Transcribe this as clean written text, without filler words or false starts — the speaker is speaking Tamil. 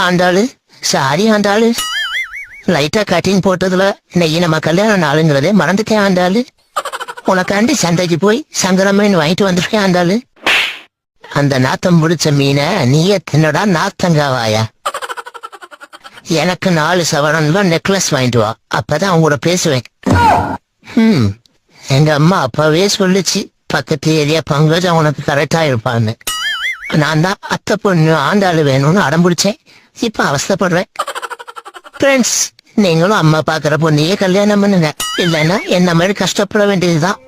ஆண்டாளு, சாரி ஆண்டாளு, லைட்டா கட்டிங் போட்டதுல இன்னைக்கு நம்ம கல்யாண நாளுங்கிறதே மறந்துட்டேன் ஆண்டாளு. உனக்காண்டி சந்தைக்கு போய் சங்கர மீன் வாங்கிட்டு வந்திருக்கேன் ஆண்டாளு. அந்த நாத்தம் பிடிச்ச மீனை நீயே தின்னடா நாத்தங்காவாயா. எனக்கு 4 சவரன்ல நெக்லஸ் வாங்கிட்டு வா, அப்பதான் அவங்க கூட பேசுவேன். எங்க அம்மா அப்பவே சொல்லுச்சு, பக்கத்து ஏரியா பங்கஜா உனக்கு கரெக்டா இருப்பான்னு. நான் தான் அத்தை பொண்ணு ஆண்டாளு வேணும்னு அடம் பிடிச்சேன். இப்ப அவஸ்தைப்படுறேன். ஃப்ரெண்ட்ஸ், நீங்களும் அம்மா பாக்குற பொண்ணையே கல்யாணம் பண்ணுங்க, இல்லைன்னா என்ன மாதிரி கஷ்டப்பட வேண்டியதுதான்.